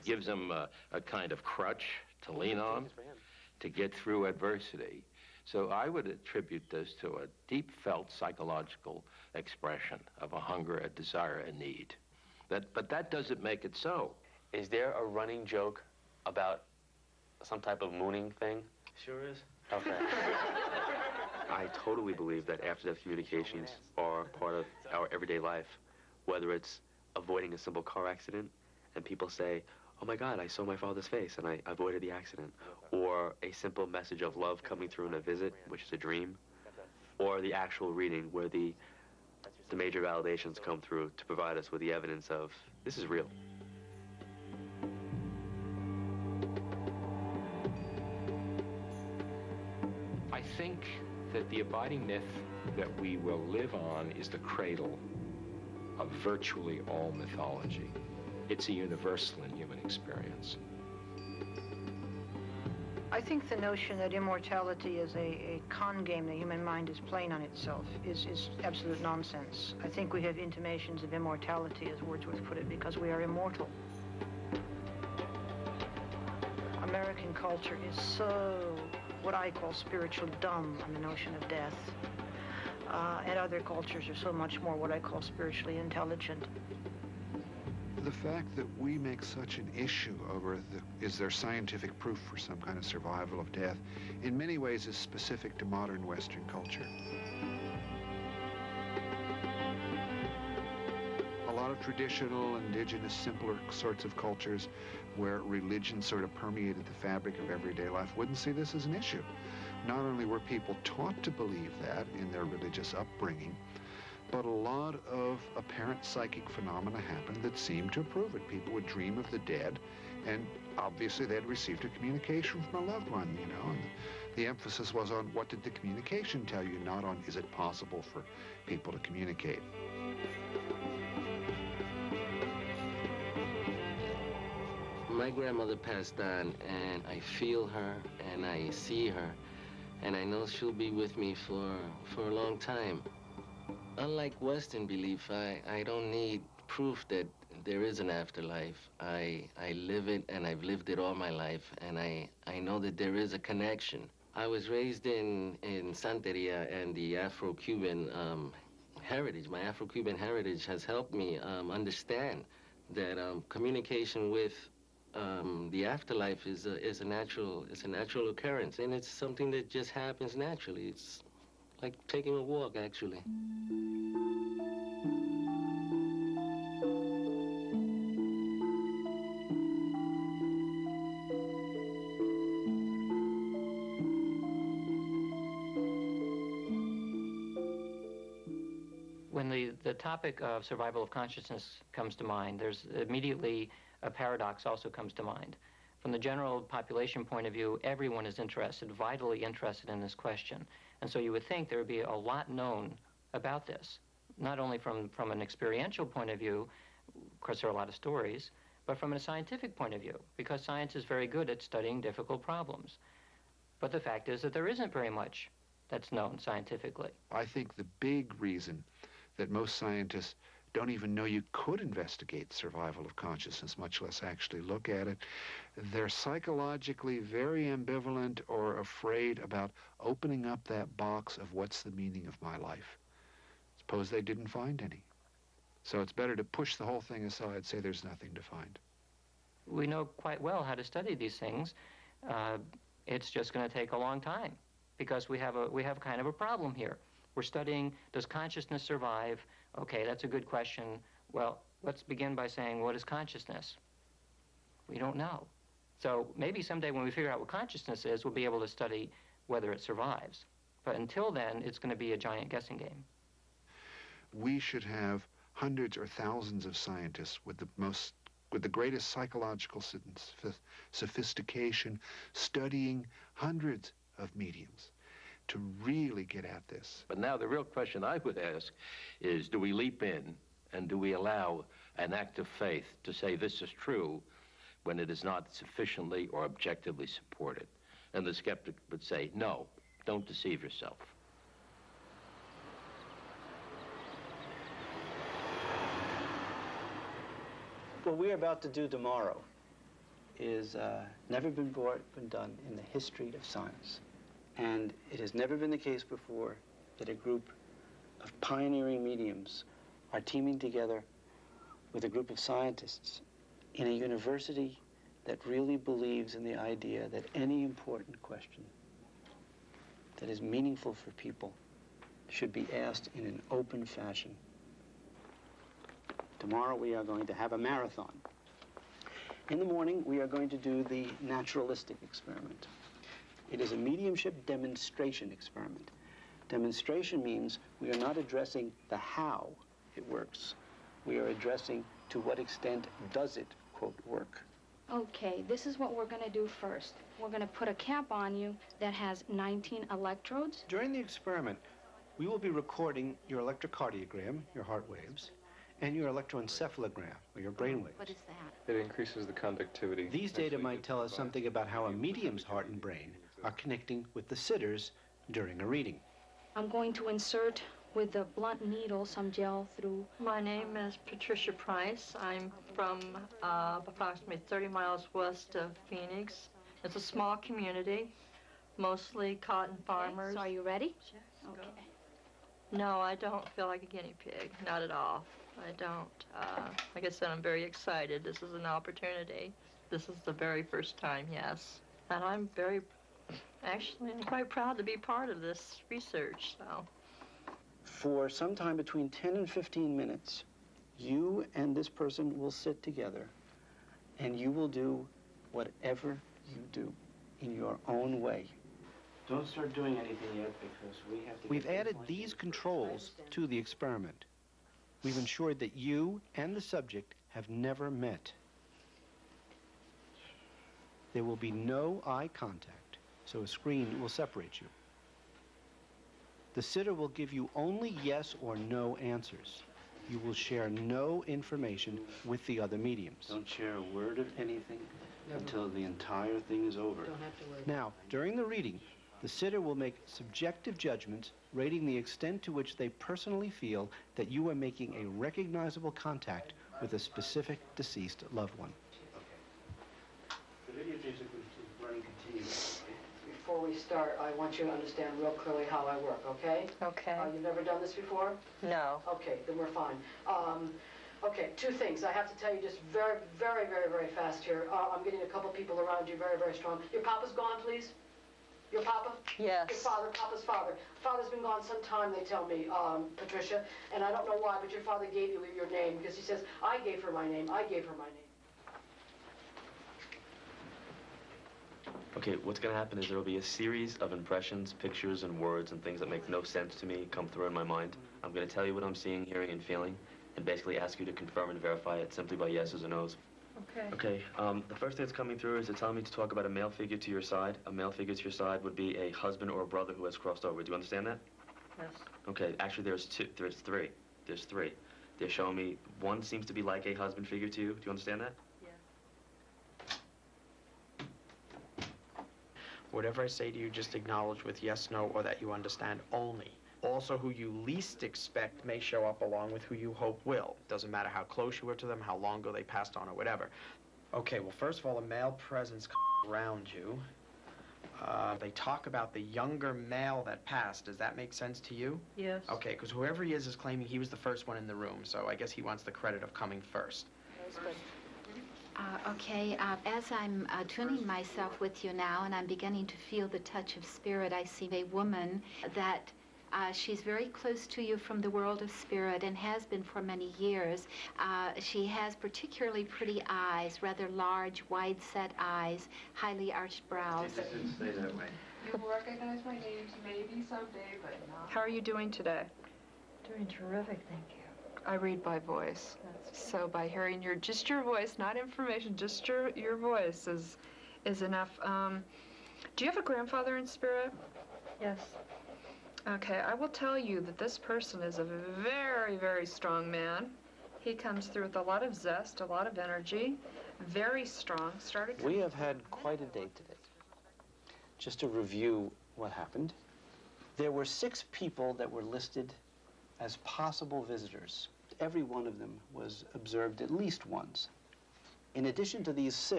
gives them a kind of crutch to lean on to get through adversity. So I would attribute this to a deep-felt psychological expression of a hunger, a desire, a need. But that doesn't make it so. Is there a running joke about some type of mooning thing? Sure is. Okay. I totally believe that after-death communications are part of our everyday life, whether it's avoiding a simple car accident, and people say, oh my God, I saw my father's face and I avoided the accident. Or a simple message of love coming through in a visit, which is a dream. Or the actual reading where the major validations come through to provide us with the evidence of this is real. I think that the abiding myth that we will live on is the cradle of virtually all mythology. It's a universal in human experience. I think the notion that immortality is a con game the human mind is playing on itself is absolute nonsense. I think we have intimations of immortality, as Wordsworth put it, because we are immortal. American culture is so, what I call spiritually dumb on the notion of death. And other cultures are so much more what I call spiritually intelligent. The fact that we make such an issue over is there scientific proof for some kind of survival of death, in many ways is specific to modern Western culture. A lot of traditional, indigenous, simpler sorts of cultures where religion sort of permeated the fabric of everyday life wouldn't see this as an issue. Not only were people taught to believe that in their religious upbringing, but a lot of apparent psychic phenomena happened that seemed to prove it. People would dream of the dead, and obviously they'd received a communication from a loved one, you know, and the emphasis was on what did the communication tell you, not on is it possible for people to communicate. My grandmother passed on, and I feel her, and I see her, and I know she'll be with me for a long time. Unlike Western belief, I don't need proof that there is an afterlife. I live it, and I've lived it all my life, and I know that there is a connection. I was raised in Santeria, and the Afro-Cuban heritage, my Afro-Cuban heritage has helped me understand that communication with the afterlife is a natural occurrence, and it's something that just happens naturally. It's like taking a walk, actually. When the topic of survival of consciousness comes to mind, there's immediately a paradox also comes to mind. From the general population point of view, everyone is interested, vitally interested in this question. And so you would think there would be a lot known about this, not only from an experiential point of view, of course there are a lot of stories, but from a scientific point of view, because science is very good at studying difficult problems. But the fact is that there isn't very much that's known scientifically. I think the big reason that most scientists don't even know you could investigate survival of consciousness, much less actually look at it. They're psychologically very ambivalent or afraid about opening up that box of what's the meaning of my life. Suppose they didn't find any. So it's better to push the whole thing aside, say there's nothing to find. We know quite well how to study these things. It's just going to take a long time because we have kind of a problem here. We're studying, does consciousness survive? Okay, that's a good question. Well, let's begin by saying, what is consciousness? We don't know. So maybe someday when we figure out what consciousness is, we'll be able to study whether it survives. But until then, it's going to be a giant guessing game. We should have hundreds or thousands of scientists with the greatest psychological sophistication, studying hundreds of mediums to really get at this. But now the real question I would ask is, do we leap in and do we allow an act of faith to say this is true when it is not sufficiently or objectively supported? And the skeptic would say, no, don't deceive yourself. What we're about to do tomorrow is never been done in the history of science. And it has never been the case before that a group of pioneering mediums are teaming together with a group of scientists in a university that really believes in the idea that any important question that is meaningful for people should be asked in an open fashion. Tomorrow we are going to have a marathon. In the morning, we are going to do the naturalistic experiment. It is a mediumship demonstration experiment. Demonstration means we are not addressing the how it works. We are addressing to what extent does it, quote, work. Okay, this is what we're going to do first. We're going to put a cap on you that has 19 electrodes. During the experiment, we will be recording your electrocardiogram, your heart waves, and your electroencephalogram, or your brain waves. What is that? It increases the conductivity. These data might tell us something about how a medium's heart and brain are connecting with the sitter's during a reading. I'm going to insert with a blunt needle some gel through. My name is Patricia Price. I'm from approximately 30 miles west of Phoenix. It's a small community, mostly cotton farmers. Okay, so are you ready? Sure. Okay. No, I don't feel like a guinea pig, not at all. I don't. Like I said, I'm very excited. This is an opportunity. This is the very first time, yes. And I'm I'm quite proud to be part of this research, so. For sometime between 10 and 15 minutes, you and this person will sit together and you will do whatever you do in your own way. Don't start doing anything yet because we have to... We've added these controls to the experiment. We've ensured that you and the subject have never met. There will be no eye contact, so a screen will separate you. The sitter will give you only yes or no answers. You will share no information with the other mediums. Don't share a word of anything until the entire thing is over. Don't have to worry. Now, during the reading, the sitter will make subjective judgments rating the extent to which they personally feel that you are making a recognizable contact with a specific deceased loved one. The videotapes are running continuously. Before we start, I want you to understand real clearly how I work, okay? Okay. You've never done this before? No. Okay, then we're fine. Okay, two things. I have to tell you just very, very, very, very fast here. I'm getting a couple people around you very, very strong. Your papa's gone, please? Your papa? Yes. Your father, papa's father. Father's been gone some time, they tell me, Patricia, and I don't know why, but your father gave you your name because he says, I gave her my name, I gave her my name. Okay, what's going to happen is there will be a series of impressions, pictures, and words and things that make no sense to me come through in my mind. I'm going to tell you what I'm seeing, hearing, and feeling, and basically ask you to confirm and verify it simply by yeses or nos. Okay. Okay, the first thing that's coming through is it's telling me to talk about a male figure to your side. A male figure to your side would be a husband or a brother who has crossed over. Do you understand that? Yes. Okay, actually there's three. There's three. They're showing me one seems to be like a husband figure to you. Do you understand that? Whatever I say to you, just acknowledge with yes, no, or that you understand only. Also, who you least expect may show up along with who you hope will. Doesn't matter how close you were to them, how long ago they passed on, or whatever. Okay, well, first of all, a male presence around you. They talk about the younger male that passed. Does that make sense to you? Yes. Okay, because whoever he is claiming he was the first one in the room, so I guess he wants the credit of coming first. Okay, as I'm tuning myself with you now and I'm beginning to feel the touch of spirit, I see a woman that she's very close to you from the world of spirit and has been for many years. She has particularly pretty eyes, rather large, wide-set eyes, highly arched brows. It didn't stay that way. You will recognize my names maybe someday, but not. How are you doing today? Doing terrific, thank you. I read by voice. So by hearing just your voice, not information, just your voice is enough. Do you have a grandfather in spirit? Yes. Okay, I will tell you that this person is a very, very strong man. He comes through with a lot of zest, a lot of energy, very strong. We have had quite a day today. Just to review what happened, there were 6 people that were listed as possible visitors. Every one of them was observed at least once. In addition to these 6,